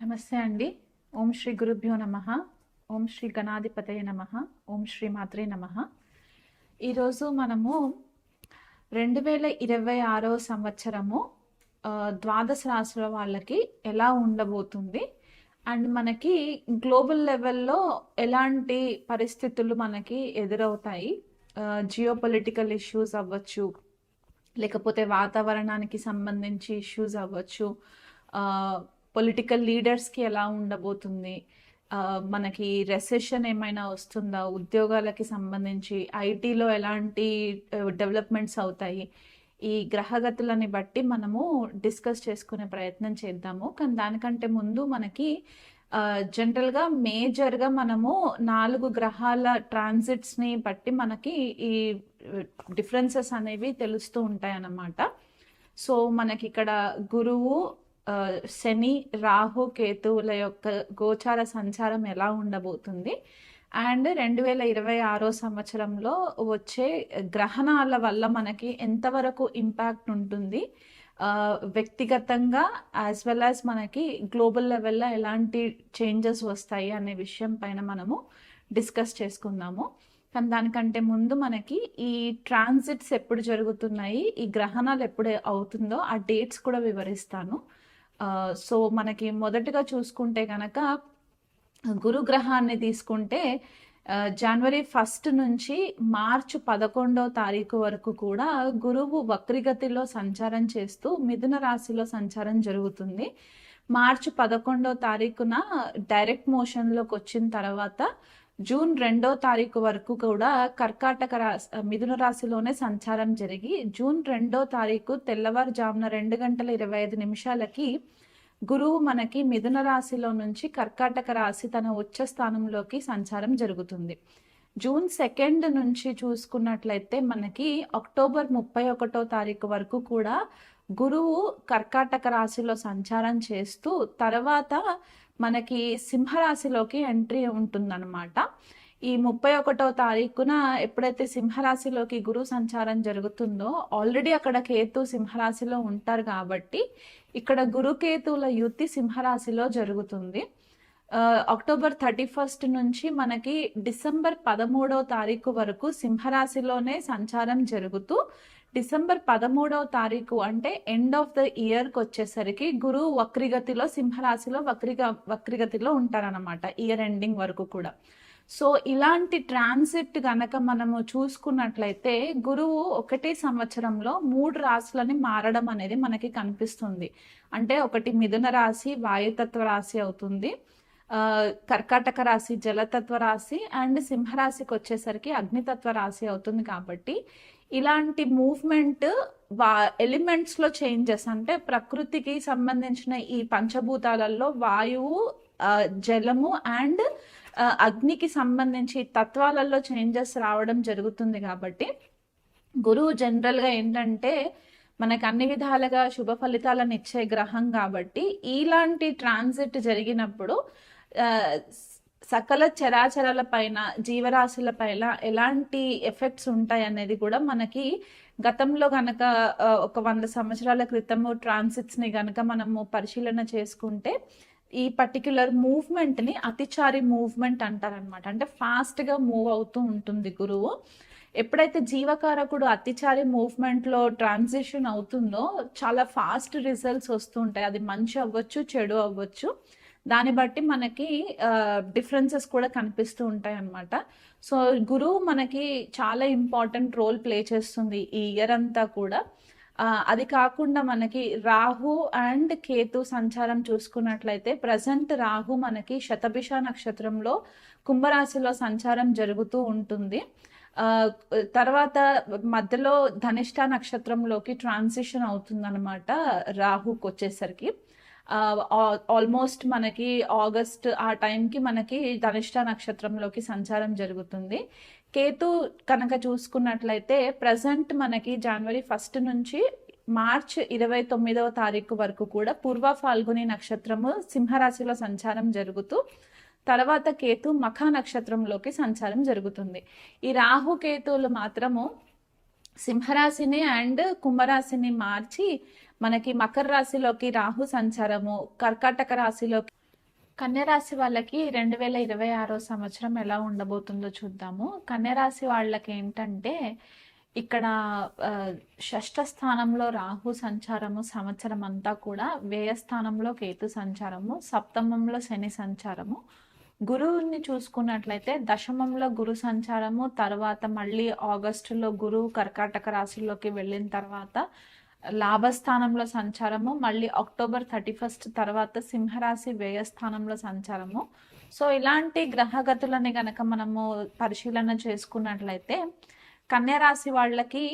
నమస్తే అండి. ఓం శ్రీ గురుభ్యో నమః. ఓం శ్రీ గణాధిపతయ నమః. ఓం శ్రీ మాత్రే నమః. ఈరోజు మనము 2026 సంవత్సరము ద్వాదశ రాశుల వాళ్ళకి ఎలా ఉండబోతుంది అండ్ మనకి గ్లోబల్ లెవెల్లో ఎలాంటి పరిస్థితులు మనకి ఎదురవుతాయి, జియో పొలిటికల్ ఇష్యూస్ అవ్వచ్చు, లేకపోతే వాతావరణానికి సంబంధించి ఇష్యూస్ అవ్వచ్చు, పొలిటికల్ లీడర్స్కి ఎలా ఉండబోతుంది, మనకి రెసెషన్ ఏమైనా వస్తుందా, ఉద్యోగాలకి సంబంధించి ఐటీలో ఎలాంటి డెవలప్మెంట్స్ అవుతాయి, ఈ గ్రహగతులని బట్టి మనము డిస్కస్ చేసుకునే ప్రయత్నం చేద్దాము. కానీ దానికంటే ముందు మనకి జనరల్గా మేజర్గా మనము 4 గ్రహాల ట్రాన్సిట్స్ని బట్టి మనకి ఈ డిఫరెన్సెస్ అనేవి తెలుస్తూ ఉంటాయి అన్నమాట. సో మనకి ఇక్కడ గురువు, శని, రాహు, కేతువుల యొక్క గోచార సంచారం ఎలా ఉండబోతుంది అండ్ 2026 సంవత్సరంలో వచ్చే గ్రహణాల వల్ల మనకి ఎంతవరకు ఇంపాక్ట్ ఉంటుంది, వ్యక్తిగతంగా యాజ్ వెల్ యాజ్ మనకి గ్లోబల్ లెవెల్లో ఎలాంటి చేంజెస్ వస్తాయి అనే విషయం పైన మనము డిస్కస్ చేసుకుందాము. కానీ దానికంటే ముందు మనకి ఈ ట్రాన్సిట్స్ ఎప్పుడు జరుగుతున్నాయి, ఈ గ్రహణాలు ఎప్పుడు అవుతుందో ఆ డేట్స్ కూడా వివరిస్తాను. సో మనకి మొదటగా చూసుకుంటే కనుక గురుగ్రహాన్ని తీసుకుంటే జనవరి 1 నుంచి మార్చి 11 వరకు కూడా గురువు వక్రిగతిలో సంచారం చేస్తూ మిథున రాశిలో సంచారం జరుగుతుంది. మార్చి 11 డైరెక్ట్ మోషన్లోకి వచ్చిన తర్వాత జూన్ 2 వరకు కూడా కర్కాటక రాశి మిథున రాశిలోనే సంచారం జరిగి జూన్ 2 తెల్లవారుజామున 2:25 గురువు మనకి మిథున రాశిలో నుంచి కర్కాటక రాశి తన ఉచ్చ స్థానంలోకి సంచారం జరుగుతుంది. జూన్ 2 నుంచి చూసుకున్నట్లయితే మనకి అక్టోబర్ 31 వరకు కూడా గురువు కర్కాటక రాశిలో సంచారం చేస్తూ తర్వాత మనకి సింహరాశిలోకి ఎంట్రీ ఉంటుందన్నమాట. ఈ 31 ఎప్పుడైతే సింహరాశిలోకి గురు సంచారం జరుగుతుందో ఆల్రెడీ అక్కడ కేతు సింహరాశిలో ఉంటారు కాబట్టి ఇక్కడ గురుకేతువుల యుతి సింహరాశిలో జరుగుతుంది. అక్టోబర్ 31 నుంచి మనకి డిసెంబర్ 13 వరకు సింహరాశిలోనే సంచారం జరుగుతూ డిసెంబర్ 13 అంటే ఎండ్ ఆఫ్ ద ఇయర్కి వచ్చేసరికి గురువు వక్రిగతిలో సింహరాశిలో వక్రిగతిలో ఉంటారనమాట ఇయర్ ఎండింగ్ వరకు కూడా. సో ఇలాంటి ట్రాన్సిట్ గనక మనము చూసుకున్నట్లయితే గురువు ఒకటే సంవత్సరంలో 3 రాశులని మారడం అనేది మనకి కనిపిస్తుంది. అంటే ఒకటి మిథున రాశి వాయుతత్వ రాశి అవుతుంది, కర్కాటక రాశి జలతత్వ రాశి అండ్ సింహరాశికి వచ్చేసరికి అగ్నితత్వ రాశి అవుతుంది. కాబట్టి ఇలాంటి మూవ్మెంట్ ఎలిమెంట్స్లో చేంజెస్ అంటే ప్రకృతికి సంబంధించిన ఈ పంచభూతాలలో వాయువు, జలము అండ్ అగ్నికి సంబంధించి తత్వాలలో చేంజెస్ రావడం జరుగుతుంది. కాబట్టి గురువు జనరల్గా ఏంటంటే మనకు అన్ని విధాలుగా శుభ ఫలితాలను ఇచ్చే గ్రహం కాబట్టి ఇలాంటి ట్రాన్సిట్ జరిగినప్పుడు సకల చరాచరాల పైన జీవరాశుల పైన ఎలాంటి ఎఫెక్ట్స్ ఉంటాయి అనేది కూడా మనకి గతంలో గనక ఒక 100 సంవత్సరాల క్రితము ట్రాన్సిట్స్ని గనక మనము పరిశీలన చేసుకుంటే ఈ పర్టిక్యులర్ మూవ్మెంట్ని అతిచారి మూవ్మెంట్ అంటారనమాట. అంటే ఫాస్ట్గా మూవ్ అవుతూ ఉంటుంది గురువు. ఎప్పుడైతే జీవకారకుడు అతిచారి మూవ్మెంట్లో ట్రాన్సిషన్ అవుతుందో చాలా ఫాస్ట్ రిజల్ట్స్ వస్తూ ఉంటాయి. అది మంచి అవ్వచ్చు, చెడు అవ్వచ్చు, దాన్ని బట్టి మనకి డిఫరెన్సెస్ కూడా కనిపిస్తూ ఉంటాయి అన్నమాట. సో గురువు మనకి చాలా ఇంపార్టెంట్ రోల్ ప్లే చేస్తుంది ఈ ఇయర్ అంతా కూడా. అది కాకుండా మనకి రాహు అండ్ కేతు సంచారం చూసుకున్నట్లయితే ప్రజెంట్ రాహు మనకి శతభిష నక్షత్రంలో కుంభరాశిలో సంచారం జరుగుతూ ఉంటుంది. తర్వాత మధ్యలో ధనిష్ట నక్షత్రంలోకి ట్రాన్సిషన్ అవుతుందన్నమాట రాహుకి వచ్చేసరికి. ఆల్మోస్ట్ మనకి ఆగస్ట్ ఆ టైంకి మనకి ధనిష్ట నక్షత్రంలోకి సంచారం జరుగుతుంది. కేతు కనుక చూసుకున్నట్లయితే ప్రజెంట్ మనకి జనవరి 1 నుంచి మార్చ్ 29 వరకు కూడా పూర్వ ఫాల్గుని నక్షత్రము సింహరాశిలో సంచారం జరుగుతూ తర్వాత కేతు మఖ నక్షత్రంలోకి సంచారం జరుగుతుంది. ఈ రాహు కేతువులు మాత్రము సింహరాశిని అండ్ కుంభరాశిని మార్చి మనకి మకర రాశిలోకి రాహు సంచారము, కర్కాటక రాశిలోకి కన్యరాశి వాళ్ళకి 2026 సంవత్సరం ఎలా ఉండబోతుందో చూద్దాము. కన్యరాశి వాళ్ళకి ఏంటంటే ఇక్కడ షష్ఠ స్థానంలో రాహు సంచారము సంవత్సరం అంతా కూడా, వ్యయ స్థానంలో కేతు సంచారము, సప్తమంలో శని సంచారము. గురువుని చూసుకున్నట్లయితే దశమంలో గురు సంచారము, తర్వాత మళ్ళీ ఆగస్టులో గురువు కర్కాటక రాశిలోకి వెళ్ళిన తర్వాత లాభస్థానంలో సంచారము, మళ్ళీ అక్టోబర్ 31 తర్వాత సింహరాశి వ్యయస్థానంలో సంచారము. సో ఇలాంటి గ్రహగతులని గనక మనము పరిశీలన చేసుకున్నట్లయితే కన్యరాశి వాళ్ళకి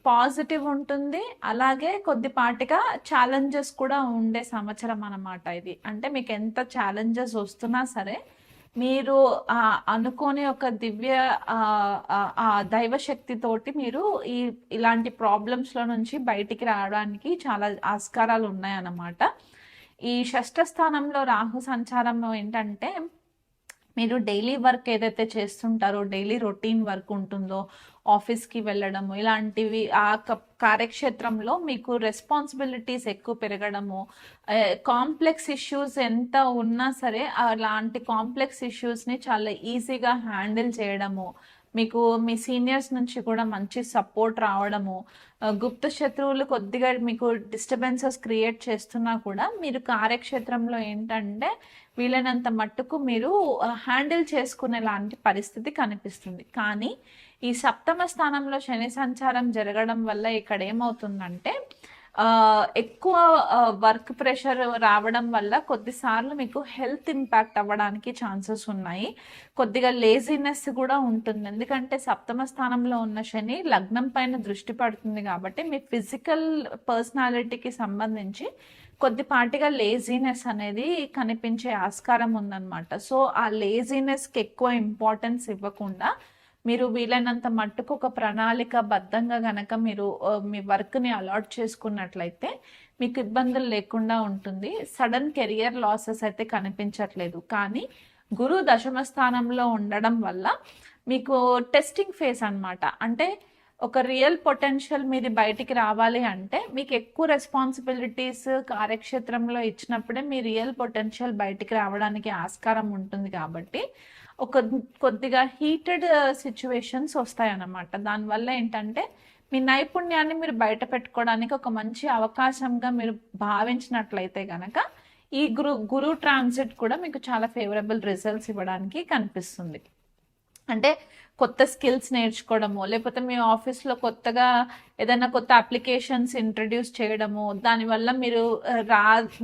పాజిటివ్ ఉంటుంది, అలాగే కొద్దిపాటిగా ఛాలెంజెస్ కూడా ఉండే సంవత్సరం అన్నమాట ఇది. అంటే మీకు ఎంత ఛాలెంజెస్ వస్తున్నా సరే మీరు అనుకోని ఒక దివ్య దైవశక్తితోటి మీరు ఇలాంటి ప్రాబ్లమ్స్లో నుంచి బయటికి రావడానికి చాలా ఆస్కారాలు ఉన్నాయన్నమాట. ఈ షష్ఠ స్థానంలో రాహు సంచారం ఏంటంటే మీరు డైలీ వర్క్ ఏదైతే చేస్తుంటారో, డైలీ రొటీన్ వర్క్ ఉంటుందో, ఆఫీస్కి వెళ్ళడము, ఇలాంటివి ఆ కార్యక్షేత్రంలో మీకు రెస్పాన్సిబిలిటీస్ ఎక్కువ పెరగడము, కాంప్లెక్స్ ఇష్యూస్ ఎంత ఉన్నా సరే అలాంటి కాంప్లెక్స్ ఇష్యూస్ని చాలా ఈజీగా హ్యాండిల్ చేయడము, మీకు మీ సీనియర్స్ నుంచి కూడా మంచి సపోర్ట్ రావడము, గుప్త శత్రువులు కొద్దిగా మీకు డిస్టర్బెన్సెస్ క్రియేట్ చేస్తున్నా కూడా మీరు కార్యక్షేత్రంలో ఏంటంటే వీలైనంత మట్టుకు మీరు హ్యాండిల్ చేసుకునే లాంటి పరిస్థితి కనిపిస్తుంది. కానీ ఈ సప్తమ స్థానంలో శని సంచారం జరగడం వల్ల ఇక్కడ ఏమవుతుందంటే ఎక్కువ వర్క్ ప్రెషర్ రావడం వల్ల కొద్దిసార్లు మీకు హెల్త్ ఇంపాక్ట్ అవ్వడానికి ఛాన్సెస్ ఉన్నాయి. కొద్దిగా లేజినెస్ కూడా ఉంటుంది, ఎందుకంటే సప్తమ స్థానంలో ఉన్న శని లగ్నం పైన దృష్టి పడుతుంది కాబట్టి మీ ఫిజికల్ పర్సనాలిటీకి సంబంధించి కొద్దిపాటిగా లేజినెస్ అనేది కనిపించే ఆస్కారం ఉందన్నమాట. సో ఆ లేజినెస్కి ఎక్కువ ఇంపార్టెన్స్ ఇవ్వకుండా మీరు వీలైనంత మట్టుకు ఒక ప్రణాళిక బద్ధంగా గనక మీరు మీ వర్క్ని అలాట్ చేసుకున్నట్లయితే మీకు ఇబ్బందులు లేకుండా ఉంటుంది. సడన్ కెరియర్ లాసెస్ అయితే కనిపించట్లేదు. కానీ గురు దశమ స్థానంలో ఉండడం వల్ల మీకు టెస్టింగ్ ఫేజ్ అన్నమాట. అంటే ఒక రియల్ పొటెన్షియల్ మీది బయటికి రావాలి అంటే మీకు ఎక్కువ రెస్పాన్సిబిలిటీస్ కార్యక్షేత్రంలో ఇచ్చినప్పుడే మీ రియల్ పొటెన్షియల్ బయటికి రావడానికి ఆస్కారం ఉంటుంది. కాబట్టి కొద్దిగా హీటెడ్ సిచ్యువేషన్స్ వస్తాయన్నమాట. దానివల్ల ఏంటంటే మీ నైపుణ్యాన్ని మీరు బయట పెట్టుకోవడానికి ఒక మంచి అవకాశంగా మీరు భావించినట్లయితే కనుక ఈ గురు ట్రాన్సిట్ కూడా మీకు చాలా ఫేవరబుల్ రిజల్ట్స్ ఇవ్వడానికి కనిపిస్తుంది. అంటే కొత్త స్కిల్స్ నేర్చుకోవడము, లేకపోతే మీ ఆఫీస్లో కొత్తగా ఏదైనా కొత్త అప్లికేషన్స్ ఇంట్రడ్యూస్ చేయడము, దానివల్ల మీరు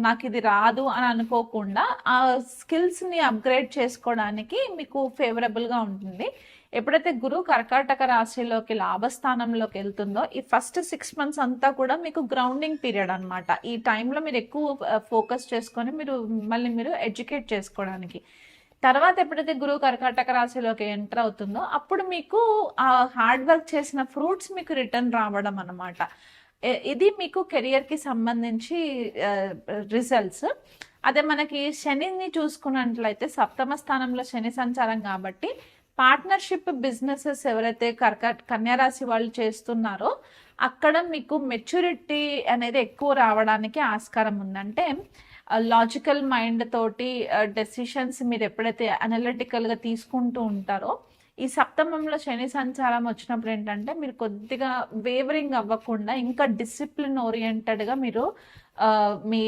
నాకు ఇది రాదు అని అనుకోకుండా ఆ స్కిల్స్ని అప్గ్రేడ్ చేసుకోవడానికి మీకు ఫేవరబుల్గా ఉంటుంది. ఎప్పుడైతే గురువు కర్కాటక రాశిలోకి లాభస్థానంలోకి వెళ్తుందో ఈ ఫస్ట్ 6 months అంతా కూడా మీకు గ్రౌండింగ్ పీరియడ్ అనమాట. ఈ టైంలో మీరు ఎక్కువ ఫోకస్ చేసుకొని మీరు ఎడ్యుకేట్ చేసుకోవడానికి. తర్వాత ఎప్పుడైతే గురువు కర్కాటక రాశిలోకి ఎంటర్ అవుతుందో అప్పుడు మీకు ఆ హార్డ్ వర్క్ చేసిన ఫ్రూట్స్ మీకు రిటర్న్ రావడం అన్నమాట. ఇది మీకు కెరియర్కి సంబంధించి రిజల్ట్స్. అదే మనకి శనిని చూసుకున్నట్లయితే సప్తమ స్థానంలో శని సంచారం కాబట్టి పార్ట్నర్షిప్ బిజినెసెస్ ఎవరైతే కన్యారాశి వాళ్ళు చేస్తున్నారో అక్కడ మీకు మెచ్యూరిటీ అనేది ఎక్కువ రావడానికి ఆస్కారం ఉందంటే లాజికల్ మైండ్ తోటి డెసిషన్స్ మీరు ఎప్పుడైతే అనలిటికల్గా తీసుకుంటూ ఉంటారో ఈ సప్తమంలో శని సంచారం వచ్చినప్పుడు ఏంటంటే మీరు కొద్దిగా వేవరింగ్ అవ్వకుండా ఇంకా డిసిప్లిన్ ఓరియంటెడ్గా మీరు మీ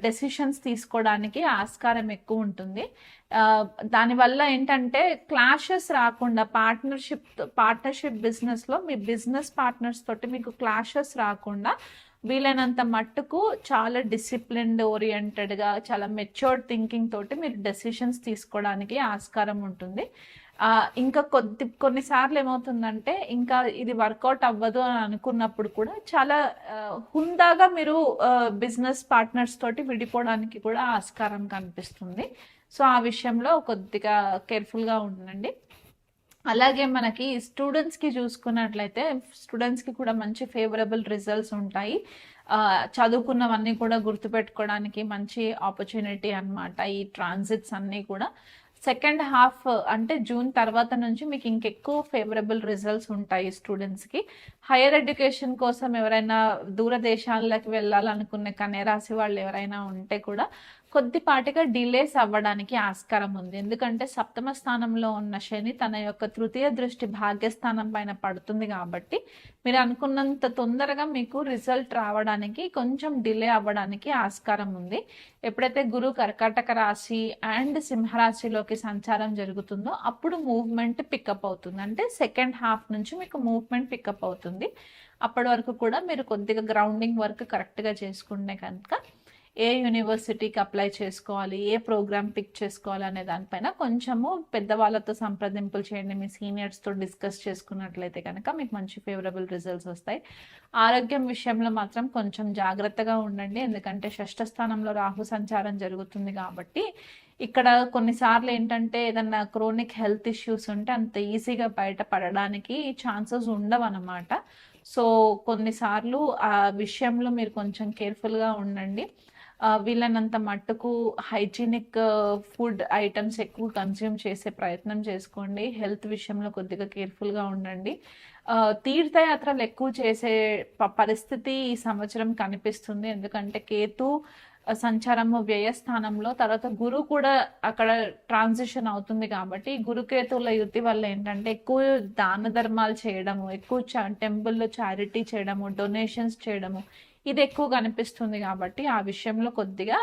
డెసిషన్స్ తీసుకోవడానికి ఆస్కారం ఎక్కువ ఉంటుంది. దానివల్ల ఏంటంటే క్లాషెస్ రాకుండా పార్ట్నర్షిప్ బిజినెస్లో మీ బిజినెస్ పార్ట్నర్స్ తోటి మీకు క్లాషెస్ రాకుండా వీలైనంత మట్టుకు చాలా డిసిప్లిన్డ్ ఓరియంటెడ్గా చాలా మెచ్యూర్డ్ థింకింగ్ తోటి మీరు డెసిషన్స్ తీసుకోవడానికి ఆస్కారం ఉంటుంది. ఇంకా కొన్నిసార్లు ఏమవుతుందంటే ఇంకా ఇది వర్కౌట్ అవ్వదు అని అనుకున్నప్పుడు కూడా చాలా హుందాగా మీరు బిజినెస్ పార్ట్నర్స్ తోటి విడిపోవడానికి కూడా ఆస్కారం కనిపిస్తుంది. సో ఆ విషయంలో కొద్దిగా కేర్ఫుల్గా ఉండండి. అలాగే మనకి స్టూడెంట్స్కి చూసుకున్నట్లయితే స్టూడెంట్స్కి కూడా మంచి ఫేవరబుల్ రిజల్ట్స్ ఉంటాయి. చదువుకున్నవన్నీ కూడా గుర్తుపెట్టుకోవడానికి మంచి ఆపర్చునిటీ అన్నమాట. ఈ ట్రాన్సిట్స్ అన్నీ కూడా సెకండ్ హాఫ్ అంటే జూన్ తర్వాత నుంచి మీకు ఇంకెక్కువ ఫేవరబుల్ రిజల్ట్స్ ఉంటాయి స్టూడెంట్స్కి. హైయర్ ఎడ్యుకేషన్ కోసం ఎవరైనా దూర దేశాలకు వెళ్ళాలనుకునే కన్యరాశి వాళ్ళు ఎవరైనా ఉంటే కూడా కొద్దిపాటిగా డిలేస్ అవ్వడానికి ఆస్కారం ఉంది. ఎందుకంటే సప్తమ స్థానంలో ఉన్న శని తన యొక్క తృతీయ దృష్టి భాగ్యస్థానం పైన పడుతుంది కాబట్టి మీరు అనుకున్నంత తొందరగా మీకు రిజల్ట్ రావడానికి కొంచెం డిలే అవ్వడానికి ఆస్కారం ఉంది. ఎప్పుడైతే గురు కర్కాటక రాశి అండ్ సింహరాశిలోకి సంచారం జరుగుతుందో అప్పుడు మూవ్మెంట్ పికప్ అవుతుంది. అంటే సెకండ్ హాఫ్ నుంచి మీకు మూవ్మెంట్ పికప్ అవుతుంది. అప్పటి వరకు కూడా మీరు కొద్దిగా గ్రౌండింగ్ వర్క్ కరెక్ట్గా చేసుకుంటే కనుక ఏ యూనివర్సిటీకి అప్లై చేసుకోవాలి, ఏ ప్రోగ్రామ్ పిక్ చేసుకోవాలి అనే దానిపైన కొంచెము పెద్దవాళ్ళతో సంప్రదింపులు చేయండి. మీ సీనియర్స్తో డిస్కస్ చేసుకున్నట్లయితే కనుక మీకు మంచి ఫేవరబుల్ రిజల్ట్స్ వస్తాయి. ఆరోగ్యం విషయంలో మాత్రం కొంచెం జాగ్రత్తగా ఉండండి. ఎందుకంటే షష్ఠ స్థానంలో రాహు సంచారం జరుగుతుంది కాబట్టి ఇక్కడ కొన్నిసార్లు ఏంటంటే ఏదన్నా క్రోనిక్ హెల్త్ ఇష్యూస్ ఉంటే అంత ఈజీగా బయటపడడానికి ఛాన్సెస్ ఉండవు అన్నమాట. సో కొన్నిసార్లు ఆ విషయంలో మీరు కొంచెం కేర్ఫుల్గా ఉండండి. వీళ్ళనంత మట్టుకు హైజీనిక్ ఫుడ్ ఐటమ్స్ ఎక్కువ కన్జ్యూమ్ చేసే ప్రయత్నం చేసుకోండి. హెల్త్ విషయంలో కొద్దిగా కేర్ఫుల్గా ఉండండి. తీర్థయాత్రలు ఎక్కువ చేసే పరిస్థితి ఈ సంవత్సరం కనిపిస్తుంది. ఎందుకంటే కేతు సంచారము వ్యయస్థానంలో, తర్వాత గురు కూడా అక్కడ ట్రాన్సిషన్ అవుతుంది కాబట్టి గురుకేతువుల యుతి వల్ల ఏంటంటే ఎక్కువ దాన ధర్మాలు చేయడము, ఎక్కువ టెంపుల్లో చారిటీ చేయడము, డొనేషన్స్ చేయడము ఇది ఎక్కువ కనిపిస్తుంది. కాబట్టి ఆ విషయంలో కొద్దిగా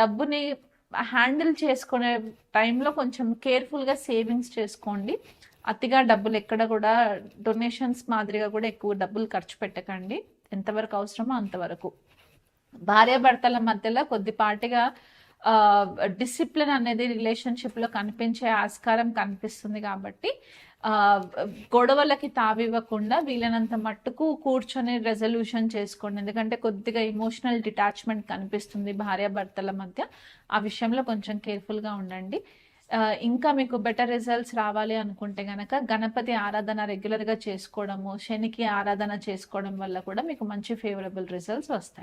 డబ్బుని హ్యాండిల్ చేసుకునే టైంలో కొంచెం కేర్ఫుల్గా సేవింగ్స్ చేసుకోండి. అతిగా డబ్బులు ఎక్కడ కూడా డొనేషన్స్ మాదిరిగా కూడా ఎక్కువ డబ్బులు ఖర్చు పెట్టకండి. ఎంతవరకు అవసరమో అంతవరకు. భార్యాభర్తల మధ్యలో కొద్దిపాటిగా డిసిప్లిన్ అనేది రిలేషన్షిప్లో కనిపించే ఆస్కారం కనిపిస్తుంది. కాబట్టి గొడవలకి తావివ్వకుండా వీలైనంత మట్టుకు కూర్చొని రెజల్యూషన్ చేసుకోండి. ఎందుకంటే కొద్దిగా ఎమోషనల్ డిటాచ్మెంట్ కనిపిస్తుంది భార్యాభర్తల మధ్య. ఆ విషయంలో కొంచెం కేర్ఫుల్గా ఉండండి. ఇంకా మీకు బెటర్ రిజల్ట్స్ రావాలి అనుకుంటే గనక గణపతి ఆరాధన రెగ్యులర్గా చేసుకోవడము, శనికి ఆరాధన చేసుకోవడం వల్ల కూడా మీకు మంచి ఫేవరబుల్ రిజల్ట్స్ వస్తాయి.